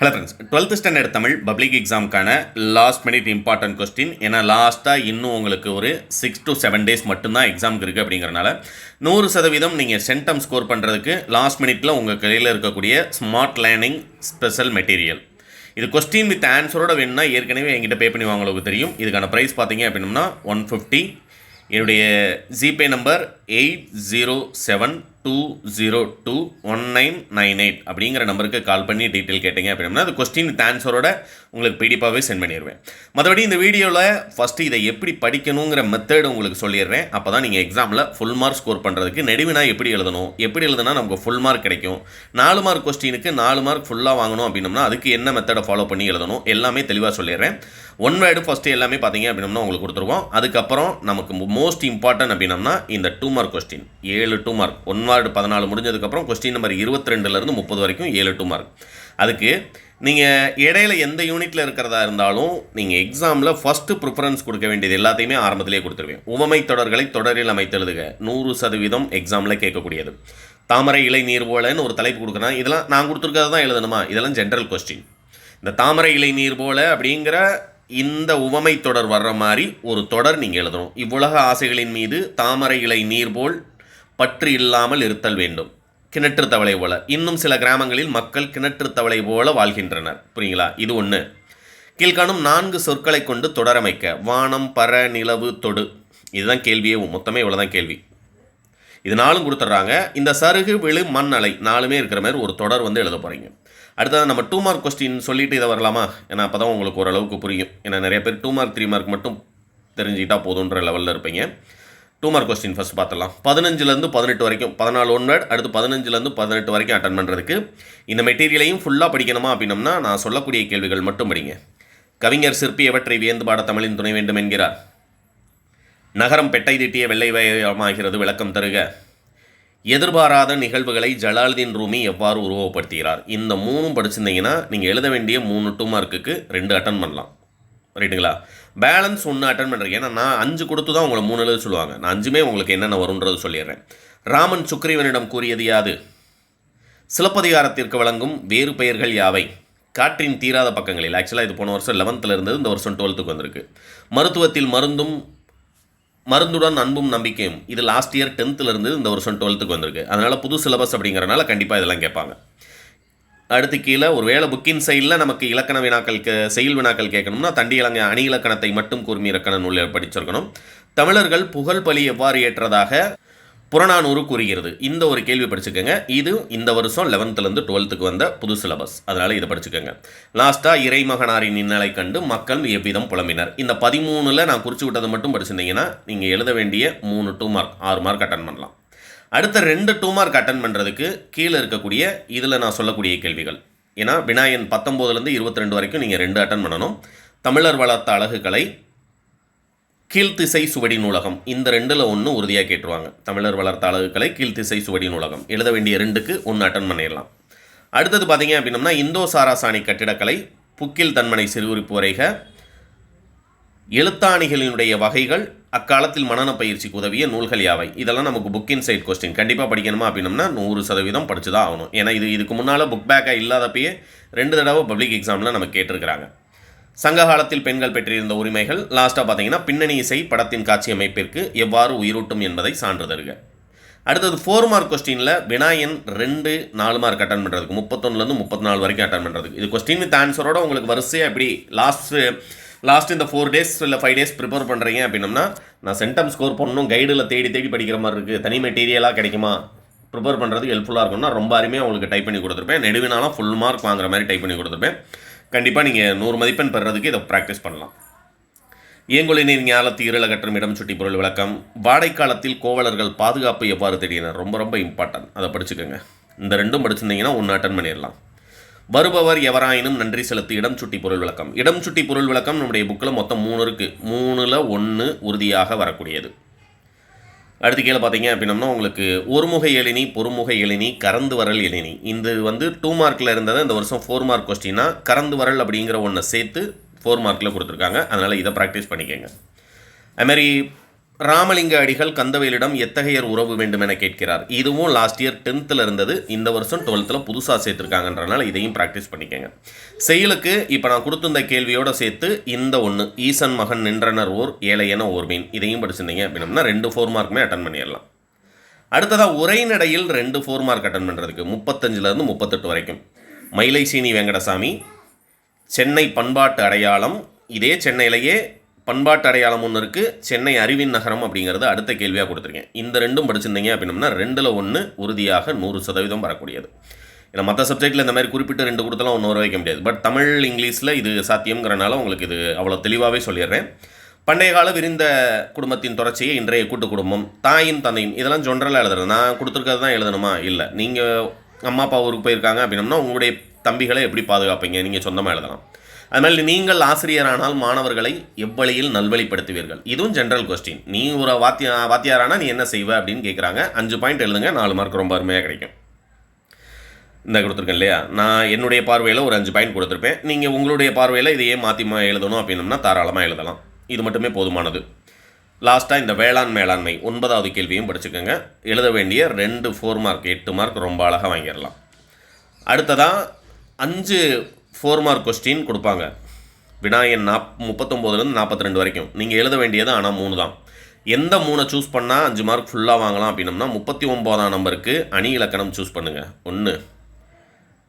Hello friends, 12th standard Tamil public எக்ஸாமுக்கான last minute important question. ஏன்னா லாஸ்ட்டாக இன்னும் உங்களுக்கு ஒரு 6 to 7 days மட்டும்தான் எக்ஸாமுக்கு இருக்குது. அப்படிங்கிறனால 100% நீங்கள் சென்டம் ஸ்கோர் பண்ணுறதுக்கு லாஸ்ட் மினிட்டில் உங்கள் கையில் இருக்கக்கூடிய ஸ்மார்ட் லேர்னிங் ஸ்பெஷல் மெட்டீரியல். இது கொஸ்டின் வித் ஆன்சரோட வேணும்னா ஏற்கனவே எங்கிட்ட பே பண்ணி வாங்களுக்கு தெரியும். இதுக்கான ப்ரைஸ் பார்த்தீங்க அப்படின்னா 150. என்னுடைய ஜிபே நம்பர் 8072021998 அப்படிங்கிற நம்பருக்கு கால் பண்ணி டீட்டெயில் கேட்டிங்க அப்படின்னா அது கொஸ்டின் வித் ஆன்சரோட உங்களுக்கு பிடிப்பாகவே சென்ட் பண்ணிடுவேன். மற்றபடி இந்த வீடியோவில் ஃபஸ்ட்டு இதை எப்படி படிக்கணுங்கிற மெத்தட் உங்களுக்கு சொல்லிடுறேன். அப்போ தான் நீங்கள் எக்ஸாமில் ஃபுல் மார்க் ஸ்கோர் பண்ணுறதுக்கு நெடுவினா எப்படி எழுதணும், எப்படி எழுதுனா நமக்கு ஃபுல் மார்க் கிடைக்கும், 4 மார்க் கொஸ்டினுக்கு 4 மார்க் ஃபுல்லாக வாங்கணும் அப்படின்னம்னா அதுக்கு என்ன மெத்தடை ஃபாலோ பண்ணி எழுதணும் எல்லாமே தெளிவாக சொல்லிடுறேன். ஒன் வேர்டு ஃபஸ்ட்டு எல்லாமே பார்த்தீங்க அப்படின்னா உங்களுக்கு கொடுத்துருவோம். அதுக்கப்புறம் நமக்கு மோஸ்ட் இம்பார்ட்டன்ட் அப்படின்னம்னா இந்த 2 மார்க் கொஸ்டின் 7 2 மார்க். 1 வார்டு 14 முடிஞ்சதுக்கப்புறம் கொஸ்டின் நம்பர் 22லேருந்து 30 வரைக்கும் 7 2 மார்க். அதுக்கு நீங்கள் இடையில எந்த யூனிட்டில் இருக்கிறதா இருந்தாலும் நீங்கள் எக்ஸாமில் ஃபஸ்ட்டு ப்ரிஃபரன்ஸ் கொடுக்க வேண்டியது எல்லாத்தையுமே ஆரம்பத்திலே கொடுத்துருவேன். உவமை தொடர்களை தொடரில் அமைத்தெழுதுக 100% எக்ஸாமில் கேட்கக்கூடியது. தாமரை இலை நீர் போலன்னு ஒரு தலைப்பு கொடுக்குறேன். இதெல்லாம் நான் கொடுத்துருக்கிறது தான் எழுதணுமா? இதெல்லாம் ஜென்ரல் கொஸ்டின். இந்த தாமரை இலை நீர் போல அப்படிங்கிற இந்த உவமை தொடர் வர்ற மாதிரி ஒரு தொடர் நீங்கள் எழுதணும். இவ்வுலக ஆசைகளின் மீது தாமரை இலை நீர் போல் பற்று இல்லாமல் இருத்தல் வேண்டும். கிணற்று தவளை போல. இன்னும் சில கிராமங்களில் மக்கள் கிணற்று தவளை போல வாழ்கின்றனர். புரியுங்களா? இது ஒன்று. கீழ்காணும் 4 சொற்களை கொண்டு தொடரமைக்க. வானம், பற, நிலவு, தொடு. இதுதான் கேள்வியே. மொத்தமே இவ்வளோதான் கேள்வி. இது 4 கொடுத்துட்றாங்க. இந்த சருகு, விழு, மண், அலை 4மே இருக்கிற மாதிரி ஒரு தொடர் எழுத போகிறீங்க. அடுத்தது நம்ம 2 மார்க் கொஸ்டின் சொல்லிவிட்டு இதை வரலாமா? ஏன்னா அப்போ தான் உங்களுக்கு ஓரளவுக்கு புரியும். ஏன்னா நிறைய பேர் 2 மார்க் 3 மார்க் மட்டும் தெரிஞ்சுக்கிட்டால் போதுன்ற லெவலில் இருப்பீங்க. 2 மார்க் கொஸ்டின் ஃபஸ்ட் பார்த்துடலாம். 15லேருந்து 18 வரைக்கும் 14 ஒன் வேர்ட், அடுத்து 15லேருந்து 18 வரைக்கும் அட்டன் பண்ணுறதுக்கு இந்த மெட்டீரியலையும் ஃபுல்லாக படிக்கணுமா அப்படின்னம்னா நான் சொல்லக்கூடிய கேள்விகள் மட்டும் படிங்க. கவிஞர் சிற்பி எவற்றை வியந்து பாட தமிழின் துணை வேண்டும் என்கிறார். நகரம் பெட்டை தீட்டிய வெள்ளை வயமாகிறது, விளக்கம் தருக. எதிர்பாராத நிகழ்வுகளை ஜலாலுதீன் ரூமி எவ்வாறு உருவப்படுத்துகிறார்? இந்த 3 படிச்சிருந்தீங்கன்னா நீங்கள் எழுத வேண்டிய 3 2 மார்க்குக்கு 2 அட்டன் பண்ணலாம். ரைட்டுங்களா? பேலன்ஸ் 1 அட்டன் பண்ணுறீங்க. ஏன்னா நான் 5 கொடுத்து தான் உங்களை 3 எழுத சொல்லுவாங்க. நான் 5மே உங்களுக்கு என்னென்ன வரும்ன்றது சொல்லிடுறேன். ராமன் சுக்ரீவனிடம் கூறியது யாது? சிலப்பதிகாரத்திற்கு வழங்கும் வேறு பெயர்கள் யாவை? காற்றின் தீராத பக்கங்களில். ஆக்சுவலாக இது போன வருஷம் 11ல் இருந்தது, இந்த வருஷம் 12க்கு வந்திருக்கு. மருத்துவத்தில் மருந்துடன் அன்பும் நம்பிக்கையும். இது லாஸ்ட் இயர் 10ல் இருந்தது, இந்த வருஷம் 12க்கு வந்திருக்கு. அதனால் புது சிலபஸ் அப்படிங்கிறனால கண்டிப்பாக இதெல்லாம் கேட்பாங்க. அடுத்து கீழே ஒரு வேளை புக்கின் சைடில் நமக்கு இலக்கண வினாக்கள் செயல் வினாக்கள் கேட்கணும்னா தண்டி இலங்க அணி இலக்கணத்தை மட்டும் கூர்மி இலக்கண நூலில் படிச்சிருக்கணும். தமிழர்கள் புகழ் பலி எவ்வாறு ஏற்றதாக புறநானூறு கூறுகிறது. இந்த ஒரு கேள்வி படிச்சுக்கோங்க. இது இந்த வருஷம் 11லேருந்து 12க்கு வந்த புது சிலபஸ், அதனால் இதை படிச்சுக்கோங்க. லாஸ்ட்டாக இறைமகனாரின் இந்நிலை கண்டு மக்கள் எவ்விதம் புலம்பினர். இந்த 13ல் நான் குறிச்சு விட்டதை மட்டும் படிச்சிருந்தீங்கன்னா நீங்கள் எழுத வேண்டிய 3 2 மார்க் 6 மார்க் அட்டன் பண்ணலாம். அடுத்த 2 2 மார்க் அட்டன் பண்ணுறதுக்கு கீழே இருக்கக்கூடிய இதில் நான் சொல்லக்கூடிய கேள்விகள். ஏன்னா வினாயன் 19லேருந்து 22 வரைக்கும் நீங்கள் 2 அட்டன் பண்ணணும். தமிழர் வளர்த்த அழகுகளை, கீழ்த்திசை சுவடி நூலகம், இந்த 2ல் 1 உறுதியாக கேட்டுருவாங்க. தமிழர் வளர்த்த அழகுகளை, கீழ்த்திசை சுவடி நூலகம் எழுத வேண்டிய 2க்கு 1 அட்டன் பண்ணிடலாம். அடுத்தது பார்த்தீங்க அப்படின்னம்னா இந்தோ சாராசாணி கட்டிடக்கலை, புக்கில் தன்மனை சிறுகுறிப்பு வரைக, எழுத்தாணிகளினுடைய வகைகள், அக்காலத்தில் மனன பயிற்சிக்கு உதவிய நூல்கள் யாவை? இதெல்லாம் நமக்கு புக்கின் சைட் கொஸ்டின். கண்டிப்பாக படிக்கணுமா அப்படின்னம்னா 100% படிச்சு தான் ஆகணும். ஏன்னா இதுக்கு முன்னால் புக் பேக்காக இல்லாதப்பயே 2 தடவை பப்ளிக் எக்ஸாமில் நமக்கு கேட்டிருக்கிறாங்க. சங்ககாலத்தில் பெண்கள் பெற்றிருந்த உரிமைகள். லாஸ்ட்டாக பார்த்தீங்கன்னா பின்னணி இசை படத்தின் காட்சி அமைப்பிற்கு எவ்வாறு உயிரூட்டும் என்பதை சான்று தருக. அடுத்தது 4 மார்க் கொஸ்டினில் வினாயன் 2 4 மார்க் அட்டன் பண்ணுறதுக்கு 31லேருந்து 34 வரைக்கும் அட்டன் பண்ணுறதுக்கு. இது கொஸ்டின் வித் ஆன்சரோட உங்களுக்கு வரிசையாக எப்படி லாஸ்ட் இந்த 4 days இல்லை 5 days ப்ரிப்பேர் பண்ணுறீங்க அப்படின்னம்னா நான் சென்டம் ஸ்கோர் பண்ணணும், கைடில் தேடி படிக்கிற மாதிரி இருக்குது, தனி மெட்டீரியலாக கிடைக்குமா, ப்ரிப்பேர் பண்ணுறதுக்கு ஹெல்ப்ஃபுல்லாக இருக்கும்னா ரொம்ப அருமையாக உங்களுக்கு டைப் பண்ணி கொடுத்துருப்பேன். நெடுவினாலும் ஃபுல் மார்க் வாங்குற மாதிரி டைப் பண்ணி கொடுத்துருப்பேன். கண்டிப்பாக நீங்கள் 100 மதிப்பெண் பெறுறதுக்கு இதை ப்ராக்டிஸ் பண்ணலாம். ஏங்கொழி நீர் ஞாலத்து இருளகற்றும் இடம் சுட்டி பொருள் விளக்கம். வாடைக்காலத்தில் கோவலர்கள் பாதுகாப்பு எவ்வாறு தெரியினர்? ரொம்ப இம்பார்ட்டன்ட், அதை படிச்சுக்கோங்க. இந்த 2 படிச்சிருந்தீங்கன்னா 1 அட்டன் பண்ணிடலாம். வருபவர் எவராயினும் நன்றி செலுத்தி இடம் சுட்டி பொருள் விளக்கம். இடம் சுட்டி பொருள் விளக்கம் நம்முடைய புக்கில் மொத்தம் 3 இருக்குது. 3ல் 1 உறுதியாக வரக்கூடியது. அடுத்து கீழே பார்த்தீங்க அப்படின்னம்னா உங்களுக்கு ஒருமுக எழினி, பொறுமுக எழினி, கறந்து வரல் எழினி. இந்த 2 மார்க்கில் இருந்ததை இந்த வருஷம் 4 மார்க் கொஸ்டின்னா கறந்து வரல் அப்படிங்கிற ஒன்றை சேர்த்து 4 மார்க்கில் கொடுத்துருக்காங்க. அதனால் இதை ப்ராக்டிஸ் பண்ணிக்கோங்க. அதுமாதிரி ராமலிங்க அடிகள் கந்தவேலிடம் எத்தகையர் உறவு வேண்டும் என கேட்கிறார். இதுவும் லாஸ்ட் இயர் 10th இருந்தது. இந்த வருஷம் 12th புதுசாக சேர்த்துருக்காங்கன்றனால இதையும் ப்ராக்டிஸ் பண்ணிக்கங்க. செயலுக்கு இப்போ நான் கொடுத்துருந்த கேள்வியோடு சேர்த்து இந்த ஒன்று, ஈசன் மகன் நின்றனர் ஓர் ஏழையென ஓர் மீன், இதையும் படிச்சிருந்தீங்க அப்படின்னா 2 4 மார்க்குமே அட்டன் பண்ணிடலாம். அடுத்ததாக உரைநடையில் 2 4 மார்க் அட்டன் பண்ணுறதுக்கு 35லேருந்து 38 வரைக்கும். மயிலை சீனி வெங்கடசாமி, சென்னை பண்பாட்டு அடையாளம், இதே சென்னையிலேயே பண்பாட்டு அடையாளம் ஒன்று இருக்குது, சென்னை அறிவின் நகரம் அப்படிங்கிறது அடுத்த கேள்வியாக கொடுத்துருக்கேன். இந்த 2 படிச்சிருந்தீங்க அப்படின்னா 2ல் 1 உறுதியாக 100% வரக்கூடியது. ஏன்னா மற்ற சப்ஜெக்டில் இந்த மாதிரி குறிப்பிட்டு 2 கொடுத்தலாம் ஒன்று வர வைக்க முடியாது. பட் தமிழ் இங்கிலீஷில் இது சாத்தியங்கிறனால உங்களுக்கு இது அவ்வளோ தெளிவாகவே சொல்லிடுறேன். பண்டைய கால விரிந்த குடும்பத்தின் தொடர்ச்சியை இன்றைய கூட்டு குடும்பம், தாயின் தந்தையின், இதெல்லாம் ஜென்ரலாக எழுதுறேன். நான் கொடுத்துருக்கிறது தான் எழுதணுமா? இல்லை. நீங்கள் அம்மா அப்பா ஊருக்கு போயிருக்காங்க அப்படின்னா உங்களுடைய தம்பிகளை எப்படி பாதுகாப்பீங்க? நீங்கள் சொந்தமாக எழுதலாம். அதுமாதிரி நீங்கள் ஆசிரியரானால் மாணவர்களை எவ்வழியில் நல்வழிப்படுத்துவீர்கள்? இதுவும் ஜென்ரல் கொஸ்டின். நீ ஒரு வாத்தியாரானா நீ என்ன செய்வ அப்படின்னு கேட்குறாங்க. 5 பாயிண்ட் எழுதுங்க, 4 மார்க் ரொம்ப அருமையாக கிடைக்கும். இந்த கொடுத்துருக்கேன் இல்லையா, நான் என்னுடைய பார்வையில் ஒரு 5 பாயிண்ட் கொடுத்துருப்பேன். நீங்கள் உங்களுடைய பார்வையில் இதையே மாற்றி எழுதணும் அப்படின்னம்னா தாராளமாக எழுதலாம். இது மட்டுமே போதுமானது. லாஸ்ட்டாக இந்த வேளாண் மேலாண்மை 9வது கேள்வியும் படிச்சுக்கோங்க. எழுத வேண்டிய 2 4 மார்க் 8 மார்க் ரொம்ப அழகாக வாங்கிடலாம். அடுத்ததாக 5 4 மார்க் கொஸ்டின் கொடுப்பாங்க. வினாயன் 39லேருந்து 42 வரைக்கும். நீங்கள் எழுத வேண்டியது ஆனால் 3 தான். எந்த 3 சூஸ் பண்ணால் 5 மார்க் ஃபுல்லாக வாங்கலாம் அப்படின்னம்னா 39ஆம் நம்பருக்கு அணி இலக்கணம் சூஸ் பண்ணுங்கள் 1,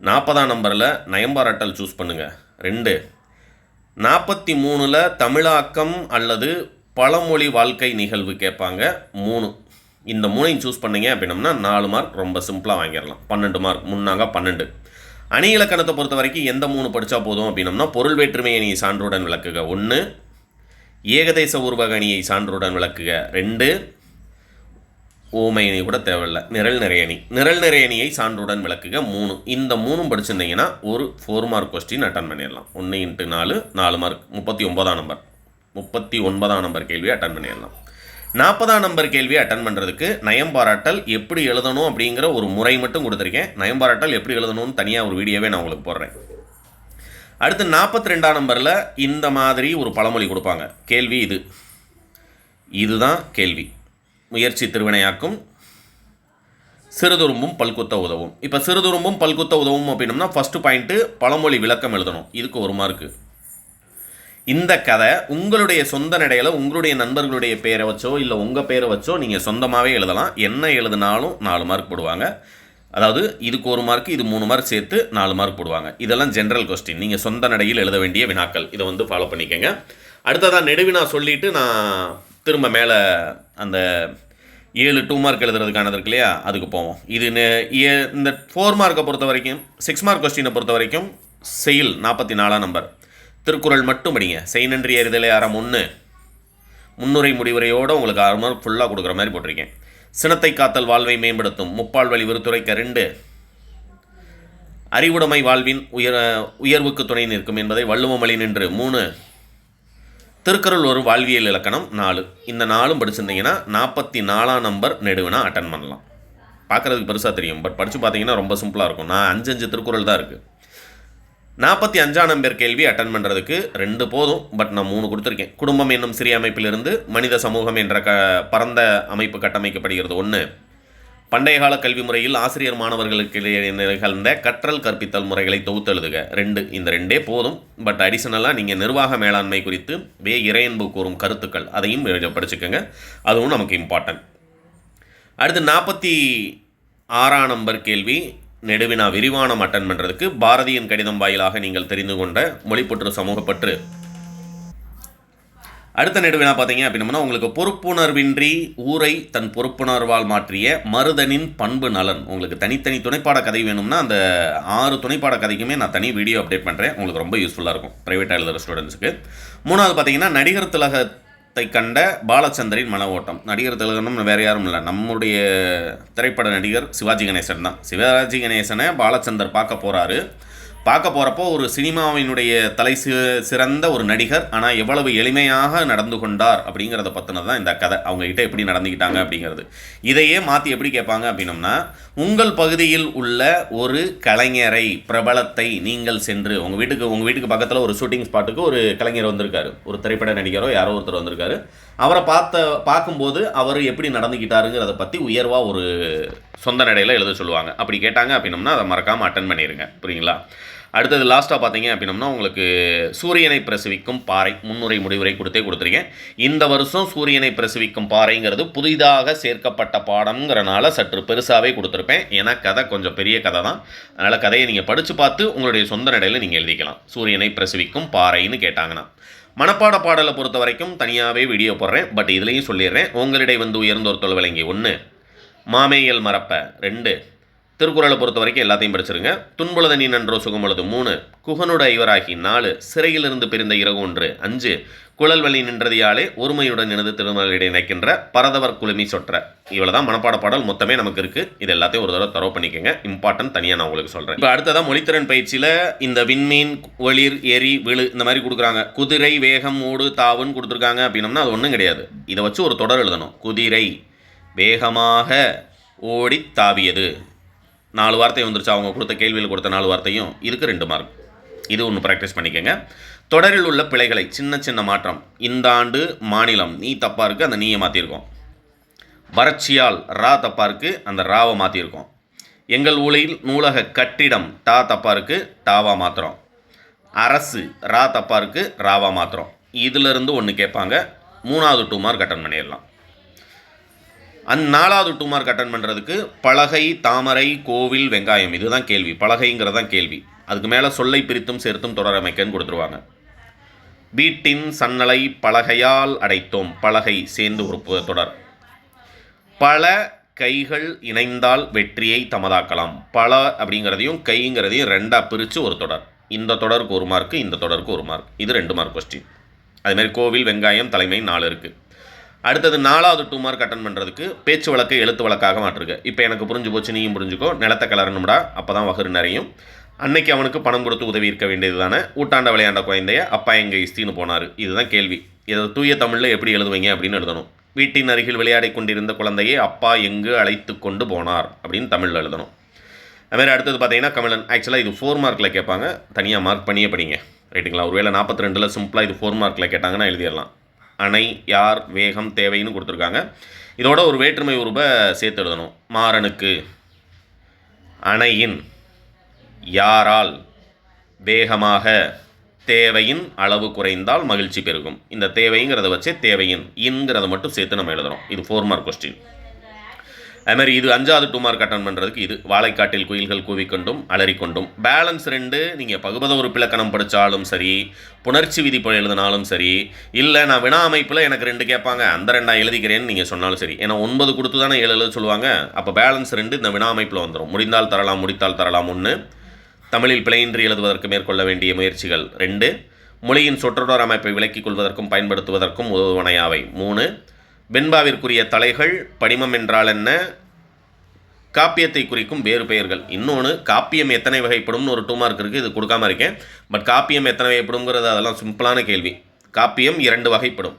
40ஆம் நம்பரில் நயம்பாராட்டல் சூஸ் பண்ணுங்கள் 2, 43ல் தமிழாக்கம் அல்லது பழமொழி வாழ்க்கை நிகழ்வு கேட்பாங்க 3. இந்த 3ஐயும் சூஸ் பண்ணிங்க அப்படின்னம்னா 4 மார்க் ரொம்ப சிம்பிளாக வாங்கிடலாம். 12 மார்க் 3 12. அணி இலக்கணத்தை பொறுத்த வரைக்கும் எந்த 3 படித்தா போதும் அப்படின்னம்னா பொருள் வேற்றுமை அணியை சான்றுடன் விளக்குக 1, ஏகதேச உருவக அணியை சான்றுடன் விளக்குக 2, ஓமை அணி கூட தேவையில்லை, நிரல் நிறை அணியை சான்றுடன் விளக்குக 3. இந்த 3 படிச்சிருந்தீங்கன்னா ஒரு 4 மார்க் கொஸ்டின் அட்டன் பண்ணிடலாம். 1 × 4 4 மார்க் 39ஆம் நம்பர் கேள்வி அட்டன் பண்ணிடலாம். 40ஆம் நம்பர் கேள்வியை அட்டன் பண்ணுறதுக்கு நயம்பாராட்டல் எப்படி எழுதணும் அப்படிங்கிற ஒரு முறை மட்டும் கொடுத்துருக்கேன். நயம்பாராட்டல் எப்படி எழுதணும்னு தனியாக ஒரு வீடியோவே நான் உங்களுக்கு போடுறேன். அடுத்து 42ஆம் நம்பரில் இந்த மாதிரி ஒரு பழமொழி கொடுப்பாங்க. கேள்வி இதுதான் கேள்வி. முயற்சி திருவினையாக்கும், சிறுதுரும்பும் பல்குத்த உதவும். இப்போ சிறுதுரும்பும் பல்குத்த உதவும் அப்படின்னம்னா ஃபஸ்ட்டு பாயிண்ட்டு பழமொழி விளக்கம் எழுதணும். இதுக்கு 1 மார்க்கு. இந்த கதை உங்களுடைய சொந்த நடையில் உங்களுடைய நண்பர்களுடைய பேரை வச்சோ இல்லை உங்கள் பேரை வச்சோ நீங்கள் சொந்தமாகவே எழுதலாம். என்ன எழுதினாலும் 4 மார்க் போடுவாங்க. அதாவது இதுக்கு 1 மார்க், இது 3 மார்க் சேர்த்து 4 மார்க் போடுவாங்க. இதெல்லாம் ஜென்ரல் கொஸ்டின், நீங்கள் சொந்த நடையில் எழுத வேண்டிய வினாக்கள். இதை ஃபாலோ பண்ணிக்கோங்க. அடுத்ததான் நெடுவினா சொல்லிவிட்டு நான் திரும்ப மேலே அந்த 7 2 மார்க் எழுதுறதுக்கானது இருக்கு இல்லையா, அதுக்கு போவோம். இது இந்த 4 மார்க்கை பொறுத்த வரைக்கும் 6 மார்க் கொஸ்டினை பொறுத்த வரைக்கும் செயல் 44ஆம் நம்பர் திருக்குறள் மட்டும் படிங்க. செய் நன்றி அறிதலை அறம் 1, முன்னுரை முடிவுரையோடு உங்களுக்கு 6 மார்க் ஃபுல்லாக கொடுக்குற மாதிரி போட்டிருக்கேன். சினத்தை காத்தல் வாழ்வை மேம்படுத்தும் முப்பால் வழி விருத்துரைக்க 2, அறிவுடைமை வாழ்வின் உயர்வுக்கு துணை நிற்கும் என்பதை வள்ளுவமொழி நின்று 3, திருக்குறள் ஒரு வாழ்வியல் இலக்கணம் 4. இந்த 4 படிச்சிருந்தீங்கன்னா 44ஆம் நம்பர் நெடுவினா அட்டன் பண்ணலாம். பார்க்குறதுக்கு பெருசாக தெரியும், பட் படித்து பார்த்தீங்கன்னா ரொம்ப சிம்பிளாக இருக்கும். நான் 5 திருக்குறள் தான் இருக்குது. 45ஆம் நம்பர் கேள்வி அட்டன் பண்ணுறதுக்கு 2 போதும், பட் நான் 3 கொடுத்துருக்கேன். குடும்பம் என்னும் சிறிய அமைப்பிலிருந்து மனித சமூகம் என்ற பரந்த அமைப்பு கட்டமைக்கப்படுகிறது 1, பண்டைய கால கல்வி முறையில் ஆசிரியர் மாணவர்களுக்கு நிகழ்ந்த கற்றல் கற்பித்தல் முறைகளை தொகுத்தெழுதுக 2. இந்த 2 போதும், பட் அடிஷனலாக நீங்கள் நிர்வாக மேலாண்மை குறித்து இறையன்பு கூறும் கருத்துக்கள் அதையும் படிச்சுக்கோங்க, அதுவும் நமக்கு இம்பார்ட்டன்ட். அடுத்து 46ஆம் நம்பர் கேள்வி நெடுவினா விரிவானம் அட்டன் பண்ணுறதுக்கு பாரதியின் கடிதம் வாயிலாக நீங்கள் தெரிந்து கொண்ட மொழிப்பற்று சமூகப்பற்று. அடுத்த நெடுவினா பார்த்தீங்க அப்படின்னா உங்களுக்கு பொறுப்புணர்வின்றி ஊரை தன் பொறுப்புணர்வால் மாற்றிய மருதனின் பண்பு நலன். உங்களுக்கு தனித்தனி துணைப்பாட கதை வேணும்னா அந்த 6 துணைப்பாட கதைக்குமே நான் தனி வீடியோ அப்டேட் பண்ணுறேன். உங்களுக்கு ரொம்ப யூஸ்ஃபுல்லாக இருக்கும் ப்ரைவேட்டாக எழுதுகிற ஸ்டூடெண்ட்ஸுக்கு. 3வது பார்த்தீங்கன்னா நடிகர் திலக கண்ட பாலச்சந்தரின் மன ஓட்டம். நடிகர் திலகனும் வேறு யாரும் இல்லை, நம்முடைய திரைப்பட நடிகர் சிவாஜி கணேசன் தான். சிவாஜி கணேசனை பாலச்சந்தர் பார்க்க போகிறாரு. பார்க்க போகிறப்போ ஒரு சினிமாவினுடைய தலை சிறந்த ஒரு நடிகர், ஆனால் எவ்வளவு எளிமையாக நடந்து கொண்டார் அப்படிங்கிறத பற்றினது தான் இந்த கதை. அவங்ககிட்ட எப்படி நடந்துக்கிட்டாங்க அப்படிங்கிறது. இதையே மாற்றி எப்படி கேட்பாங்க அப்படின்னம்னா, உங்கள் பகுதியில் உள்ள ஒரு கலைஞரை பிரபலத்தை நீங்கள் சென்று உங்கள் வீட்டுக்கு பக்கத்தில் ஒரு ஷூட்டிங் ஸ்பாட்டுக்கு ஒரு கலைஞர் வந்திருக்காரு, ஒரு திரைப்பட நடிகரோ யாரோ ஒருத்தர் வந்திருக்காரு. அவரை பார்க்கும்போது அவர் எப்படி நடந்துக்கிட்டாருங்கிறத பற்றி உயர்வாக ஒரு சொந்த நடையில் எழுத சொல்லுவாங்க. அப்படி கேட்டாங்க அப்படின்னம்னா அதை மறக்காமல் அட்டன் பண்ணிடுங்க. புரியுங்களா? அடுத்தது லாஸ்ட்டாக பார்த்தீங்க அப்படின்னம்னா உங்களுக்கு சூரியனை பிரசவிக்கும் பாறை முன்னுரை முடிவுரை கொடுத்துருக்கேன். இந்த வருஷம் சூரியனை பிரசவிக்கும் பாறைங்கிறது புதிதாக சேர்க்கப்பட்ட பாடம்ங்கிறனால சற்று பெருசாகவே கொடுத்துருப்பேன். ஏன்னா கதை கொஞ்சம் பெரிய கதை தான். அதனால் கதையை நீங்கள் படித்து பார்த்து உங்களுடைய சொந்த நடையில் நீங்கள் எழுதிக்கலாம். சூரியனை பிரசவிக்கும் பாறைன்னு கேட்டாங்கன்னா. மனப்பாட பாடலை பொறுத்த வரைக்கும் தனியாகவே வீடியோ போடுறேன். பட் இதுலேயும் சொல்லிடுறேன். உங்களிடையே வந்து உயர்ந்தோர் தொல் விளங்கி 1, மாமேயல் மறப்ப 2, திருக்குறளை பொறுத்த வரைக்கும் எல்லாத்தையும் படிச்சிருங்க. துன்புலத நீ நன்றோ சுகமுழுது 3, குகனுட ஐவராகி 4, சிறையிலிருந்து பிரிந்த இறகு 1, 5, குழல் வழி நின்றதியாலே ஒருமையுடன் எனது திருமலையிட நினைக்கின்ற பரதவர் குழுமி சொற்ற. இவ்வளோ தான் மனப்பாட பாடல் மொத்தமே நமக்கு இருக்குது. இது எல்லாத்தையும் ஒரு தடவை தரவு பண்ணிக்கோங்க. இம்பார்ட்டன்ட் தனியாக நான் உங்களுக்கு சொல்கிறேன். இப்போ அடுத்ததான் மொழித்திறன் பயிற்சியில் இந்த விண்மீன், ஒளிர், எரி, விழு இந்த மாதிரி கொடுக்குறாங்க. குதிரை, வேகம், ஓடு, தாவுன்னு கொடுத்துருக்காங்க அப்படின்னம்னா அது ஒன்றும் கிடையாது. இதை வச்சு ஒரு தொடர் எழுதணும். குதிரை வேகமாக ஓடி தாவியது. 4 வார்த்தை வந்துருச்சு. அவங்க கொடுத்த கேள்வியில் கொடுத்த 4 வார்த்தையும் இதுக்கு 2 மார்க். இது ஒன்று ப்ராக்டிஸ் பண்ணிக்கோங்க. தொடரில் உள்ள பிழைகளை சின்ன சின்ன மாற்றம். இந்த ஆண்டு மாநிலம் நீ தப்பாக இருக்குது, அந்த நீயை மாற்றிருக்கோம். வறட்சியால் ரா தப்பாக இருக்குது, அந்த ராவை மாற்றிருக்கோம். எங்கள் ஊழில் நூலக கட்டிடம் டா தப்பாக இருக்குது, டாவா மாத்திரம். அரசு ரா தப்பாக இருக்குது, ராவா மாத்திரம். இதிலிருந்து ஒன்று கேட்பாங்க. 3வது 2 மார்க் அட்டன் பண்ணிடலாம். 4வது 2 மார்க் அட்டன் பண்ணுறதுக்கு பலகை, தாமரை, கோவில், வெங்காயம் இதுதான் கேள்வி. பலகைங்கிறது தான் கேள்வி. அதுக்கு மேலே சொல்லை பிரித்தும் சேர்த்தும் தொடர் அமைக்கன்னு கொடுத்துருவாங்க. வீட்டின் சன்னலை பலகையால் அடைத்தோம். பலகை சேர்ந்து ஒரு தொடர். பல கைகள் இணைந்தால் வெற்றியை தமதாக்கலாம். பல அப்படிங்கிறதையும் கைங்கிறதையும் 2ஆக பிரித்து ஒரு தொடர். இந்த தொடருக்கு 1 மார்க்கு, இந்த தொடருக்கு 1 மார்க். இது 2 மார்க் கொஸ்டின். அதுமாதிரி கோவில், வெங்காயம், தலைமை 4 இருக்குது. அடுத்தது 4வது 2 மார்க் அட்டன் பண்ணுறதுக்கு பேச்சு வழக்கை எழுத்து வழக்காக மாற்றுங்க. இப்போ எனக்கு புரிஞ்சு போச்சு, நீயும் புரிஞ்சுக்கோ. நிலத்தை கலரணும்டா, அப்போ தான் வகுறு நிறையும். அன்னைக்கு அவனுக்கு பணம் கொடுத்து உதவி இருக்க வேண்டியது தானே. ஊட்டாண்ட விளையாண்ட குழந்தைய அப்பா எங்கே இஸ்தின்னு போனார். இதுதான் கேள்வி. இதை தூய தமிழில் எப்படி எழுதுவீங்க அப்படின்னு எழுதணும். வீட்டின் அருகில் விளையாடி கொண்டிருந்த குழந்தையை அப்பா எங்கு அழைத்து கொண்டு போனார் அப்படின்னு தமிழில் எழுதணும். அதுமாதிரி அடுத்தது பார்த்தீங்கன்னா கமலன். ஆக்சுவலாக இது 4 மார்க்கில் கேட்பாங்க. தனியாக மார்க் பண்ணியே படிங்க. ரைட்டுங்களா? ஒருவேளை 42ல் சிம்பிளாக இது 4 மார்க்கில் கேட்டாங்கன்னா எழுதிடலாம். அணை, யார், வேகம், தேவைன்னு கொடுத்துருக்காங்க. இதோட ஒரு வேற்றுமை உருப சேர்த்து எழுதணும். மாறனுக்கு, அணையின், யாரால், வேகமாக, தேவையின் அளவு குறைந்தால் மகிழ்ச்சி பெருகும். இந்த தேவைங்கிறத வச்சு தேவையின் இன்கிறத மட்டும் சேர்த்து நம்ம எழுதுகிறோம். இது 4 மார்க் கொஸ்டின். அதுமாதிரி இது 5வது 2 மார்க் அட்டன் பண்ணுறதுக்கு இது வாழைக்காட்டில் குயில்கள் கூவிக்கொண்டும் அலறிக்கொண்டும். பேலன்ஸ் 2 நீங்கள் பகுபத உறுப்பிலக்கணம் படித்தாலும் சரி, புணர்ச்சி விதி எழுதினாலும் சரி, இல்லை நான் வினா அமைப்பில் எனக்கு 2 கேட்பாங்க அந்த 2 எழுதிக்கிறேன்னு நீங்கள் சொன்னாலும் சரி. ஏன்னா 9 கொடுத்து தானே 7 எழுத சொல்லுவாங்க. அப்போ பேலன்ஸ் 2 இந்த வினா அமைப்பில் வந்துடும். முடிந்தால் தரலாம், முடித்தால் தரலாம் 1. தமிழில் பிழையின்றி எழுதுவதற்கு மேற்கொள்ள வேண்டிய முயற்சிகள் 2. மொழியின் சொற்றொடர் அமைப்பை விலக்கிக் கொள்வதற்கும் பயன்படுத்துவதற்கும் உதவுவனையாவை 3. வெண்பாவிற்குரிய தலைகள், படிமம் என்றால் என்ன, காப்பியத்தை குறிக்கும் வேறு பெயர்கள். இன்னொன்று காப்பியம் எத்தனை வகைப்படும்னு ஒரு 2 மார்க் இருக்குது. இது கொடுக்காம இருக்கேன். பட் காப்பியம் எத்தனை வகைப்படுங்கிறது அதெல்லாம் சிம்பிளான கேள்வி. காப்பியம் 2 வகைப்படும்.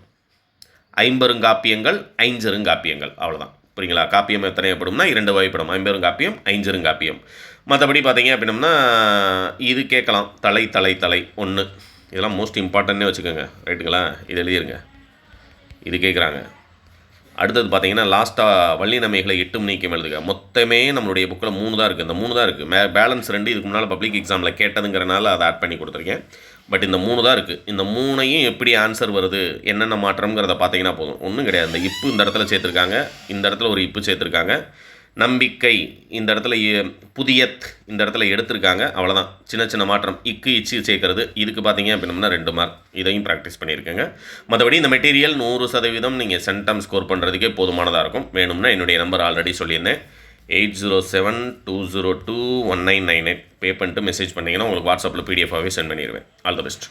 50 காப்பியங்கள், 5 காப்பியங்கள். அவ்வளோதான். புரியுங்களா? காப்பியம் எத்தனை வகைப்படும்னா 2 வகைப்படும். 50 காப்பியம், 5 காப்பியம். மற்றபடி பார்த்தீங்க அப்படின்னம்னா இது கேட்கலாம். தலை தலை தலை 1. இதெல்லாம் மோஸ்ட் இம்பார்ட்டன்ட்னே வச்சுக்கோங்க. ரைட்டுங்களா? இது எழுதிருங்க. இது கேட்குறாங்க. அடுத்தது பார்த்தீங்கன்னா லாஸ்ட்டாக வள்ளினமைகளை 8 நீக்கம் எழுதுக. மொத்தமே நம்மளுடைய புக்கில் 3 தான் இருக்குது. இந்த 3 தான் இருக்குது. பேலன்ஸ் 2 இதுக்கு முன்னால் பப்ளிக் எக்ஸாமில் கேட்டதுங்கிறனால அதை ஆட் பண்ணி கொடுத்துருக்கேன். பட் இந்த 3 தான் இருக்குது. இந்த 3ஐயும் எப்படி ஆன்சர் வருது, என்னென்ன மாற்றம்ங்கிறத பார்த்தீங்கன்னா போதும். ஒன்றும் கிடையாது. இந்த இப்பு இந்த இடத்துல சேர்த்துருக்காங்க, இந்த இடத்துல ஒரு இப்பு சேர்த்துருக்காங்க. நம்பிக்கை இந்த இடத்துல புதியத் இந்த இடத்துல எடுத்திருக்காங்க. அவ்வளோதான். சின்ன சின்ன மாற்றம். இக்கு இச்சு சேர்க்கறது. இதுக்கு பார்த்தீங்க அப்படின்னா 2 மார்க். இதையும் ப்ராக்டிஸ் பண்ணியிருக்கேங்க. மற்றபடி இந்த மெட்டீரியல் 100% நீங்கள் சென்டம் ஸ்கோர் பண்ணுறதுக்கே போதுமானதாக இருக்கும். வேணும்னா என்னுடைய நம்பர் ஆல்ரெடி சொல்லியிருந்தேன். 8072021998 பே பண்ணிட்டு மெசேஜ் பண்ணிங்கன்னா உங்களுக்கு வாட்ஸ்அப்பில் PDF சென்ட் பண்ணிடுவேன். All the best.